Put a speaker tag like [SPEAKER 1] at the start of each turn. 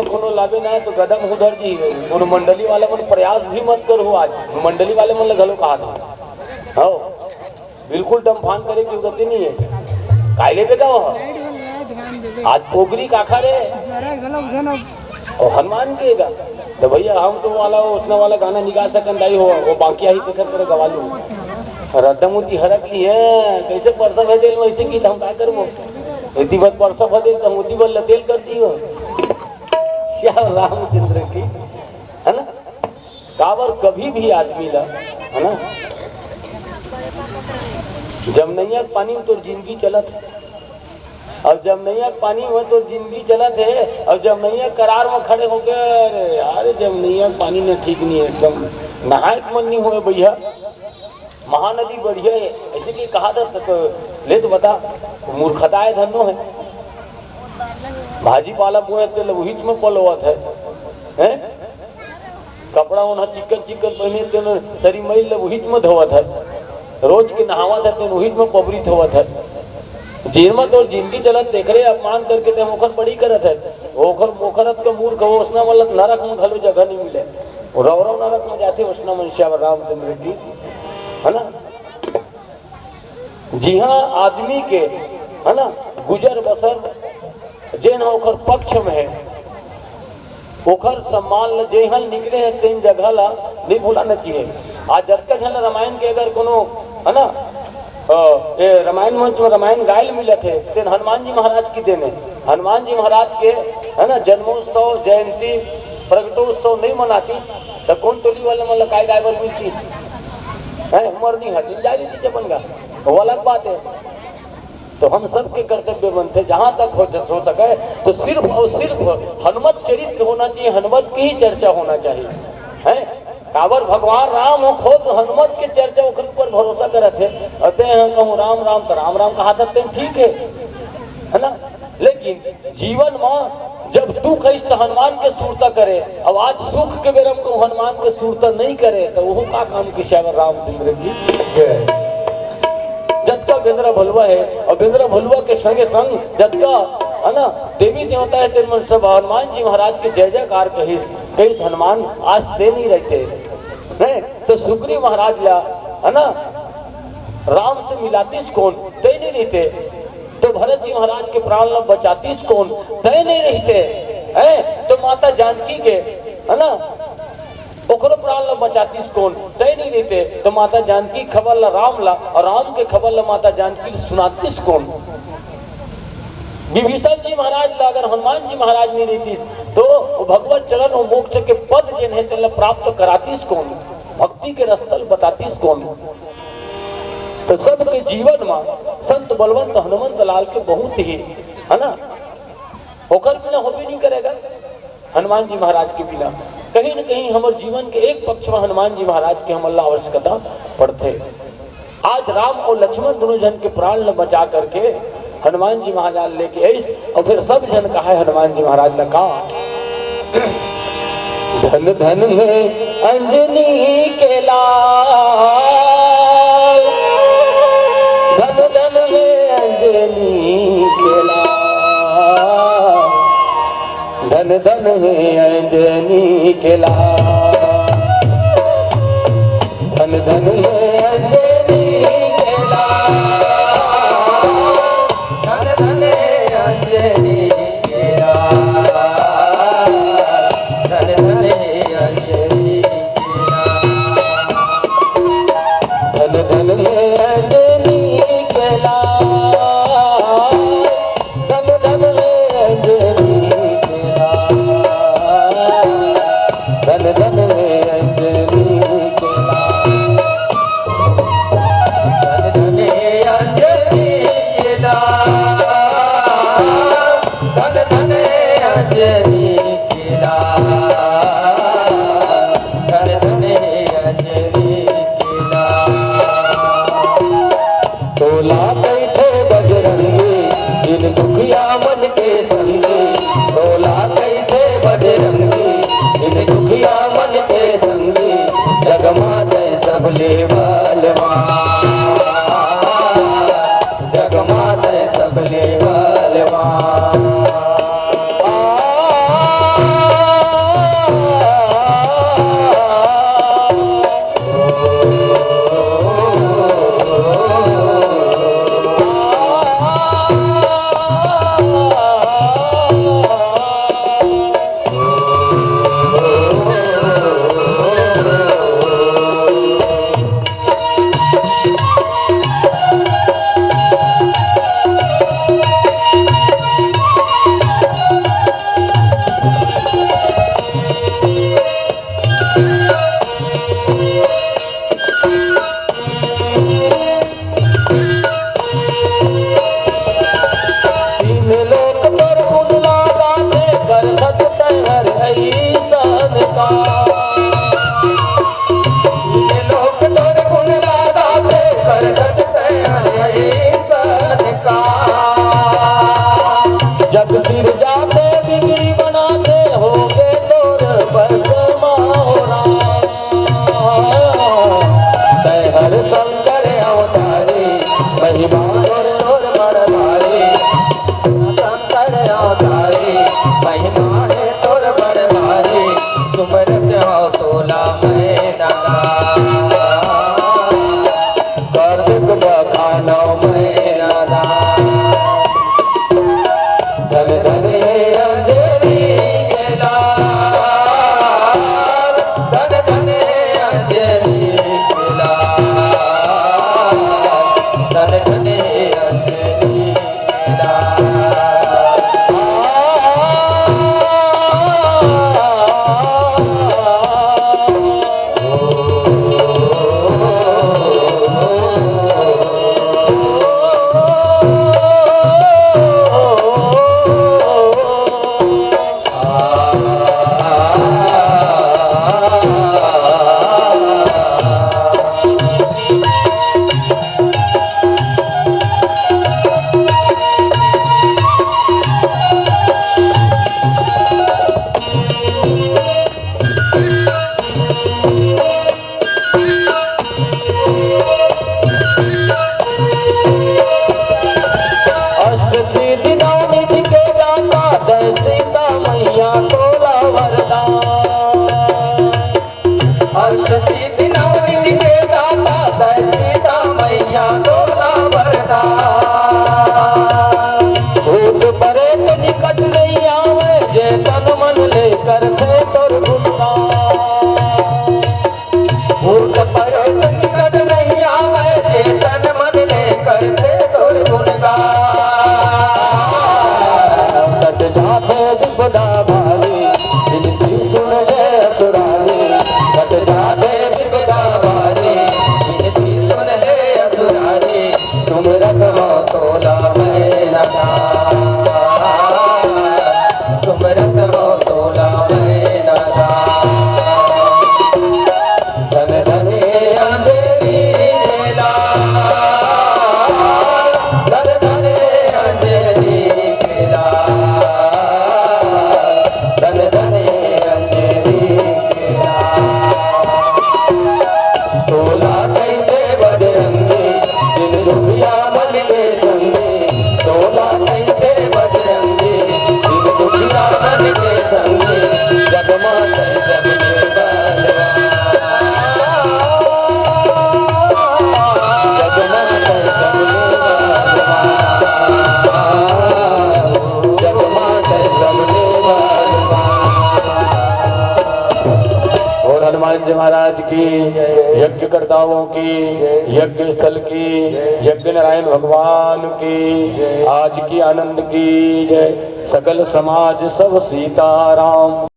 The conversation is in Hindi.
[SPEAKER 1] कोनो लावे ना तो गदम उधर जी कोनो मंडली वाले मन प्रयास भी मत करो। आज मंडली वाले मन घलो कहा था हो बिल्कुल डमफान करे की जरूरत नहीं है। कायले बेगा वह आज पोगरी काखा रे और हनुमान केगा तो भैया हम तो वाला उतना वाला गाना निकाल सकन दाई हो वो बाकी ही पेकर पर गवा लूं रद्दमूती हरक ली है कैसे परसा भेदेल वैसे की हम का करबो इतनी बात परसा भेदेल तो मोती बल लतेल करती हो श्याम रामचंद्र की है ना। काबर कभी भी आदमी ला है ना जमनैया के पानी में तो जिंदगी चलत है अब जमनैया के पानी में तो जिंदगी चलत है। अब जमनैया करार में खड़े हो गए अरे यार जमनैया के पानी ने ठीक नहीं है एकदम नहाए के मन नहीं हुए भैया महानदी बढ़िया है ऐसे कि कहा था तो ले तो बता मूर्खताएं धनो है भाजी पाला बोए तेल वही में पलवत है कपड़ा उन्हें चिकन चिकन पहने तेन शरीर मैल वही में धोवत है रोज के नहावत है तेन वही में पबरित होवत है जिनमें तो जिंदगी चलत देखरे अपमान करके ते मुखर बड़ी करत है ओखर मोखरत के मूर्ख हो उसना मतलब नरक में घलो जगह नहीं मिले रौरव नरक में जाते उसना मनुष्य रामचंद्र की है ना। जी हाँ आदमी के है ना गुजर बसर जेन ओखर पक्ष में है ओखर सम्मान जेहल निकले है तेन जगह ला नहीं भूलाना चाहिए। आज जतका झन रामायण के अगर कोनो है ना ये रामायण मंच में रामायण गायल मिले थे तेन हनुमान जी महाराज की देने हनुमान जी महाराज के है ना जन्मोत्सव जयंती प्रगटोत्सव नहीं मनाती तो कौन टोली वाले मतलब काय गायबर मिलती है मर्दी हर दिन जा रही थी चपन का वो अलग बात है। तो हम सबके कर्तव्य बनते जहां तक हो सके तो सिर्फ और सिर्फ हनुमत चरित्र होना चाहिए हनुमत की ही चर्चा होना चाहिए है। काबर भगवान राम हो खुद हनुमत के चर्चा ओकर ऊपर भरोसा करत है अते हैं कहूँ राम राम तो राम राम कहा सकते हैं ठीक है ना। लेकिन जीवन में जब दुख है तो हनुमान के सूरता करे अब आज सुख के बेरम को हनुमान के सूरता नहीं करे तो वो का काम की श्याम रामचंद्र की जतका बेंद्रा भलुआ है और बेंद्रा भलुआ के संगे संग जतका है ना देवी देवता है तेन मन सब हनुमान जी महाराज के जय जयकार कही हनुमान आज ते नहीं रहते नहीं तो सुग्रीव महाराज ला है ना राम से मिलातीस कौन ते नहीं रहते तो भरत जी महाराज के प्राण ला बचातीस कौन तय नहीं रहते हैं तो माता जानकी के है ना ओकरो प्राण ला बचातीस कौन तय नहीं रहते तो माता जानकी खबर ला राम ला और राम के खबर ला माता जानकी सुनातीस कौन। विभीषण जी महाराज ला अगर हनुमान जी महाराज नहीं रहती तो भगवत चरण और मोक्ष के पद जिन है तेल प्राप्त करातीस कौन भक्ति के रस्तल बतातीस कौन। तो सबके जीवन में संत बलवंत हनुमंत लाल के बहुत ही है ना होकर बिना हो भी नहीं करेगा हनुमान जी महाराज के बिना कहीं न कहीं हमारे जीवन के एक पक्ष में हनुमान जी महाराज के हम अल्लाह आवश्यकता पड़ते। आज राम और लक्ष्मण दोनों जन के प्राण न बचा करके हनुमान जी महाराज लेके आई और फिर सब जन कहा है हनुमान जी महाराज ने कहा धन धन में अंजनी के लाल धन धन में अंजनी के लाल धन धन में अंजनी के लाल धन धन में अंजनी के लाल धन धन अंजनी के लाल धन धन अंजनी धन धन में अंजनी के लाल धन धन में अंजनी के लाल धन धन में अंजनी के लाल धन धन अंजनी के लाल धन धन अंजनी के लाल धन धन अंजनी के लाल तोला कैथे बजरंगी इन दुखिया मन के संगी तोला कैथे बजरंगी इन दुखिया मन के संगी जगमा जय सब लेवलवा जगमा जय सब लेवलवा हनुमान जी महाराज की, यज्ञ कर्ताओं की, यज्ञ स्थल की, यज्ञ नारायण भगवान की, आज की आनंद की जय। सकल समाज सब सीताराम।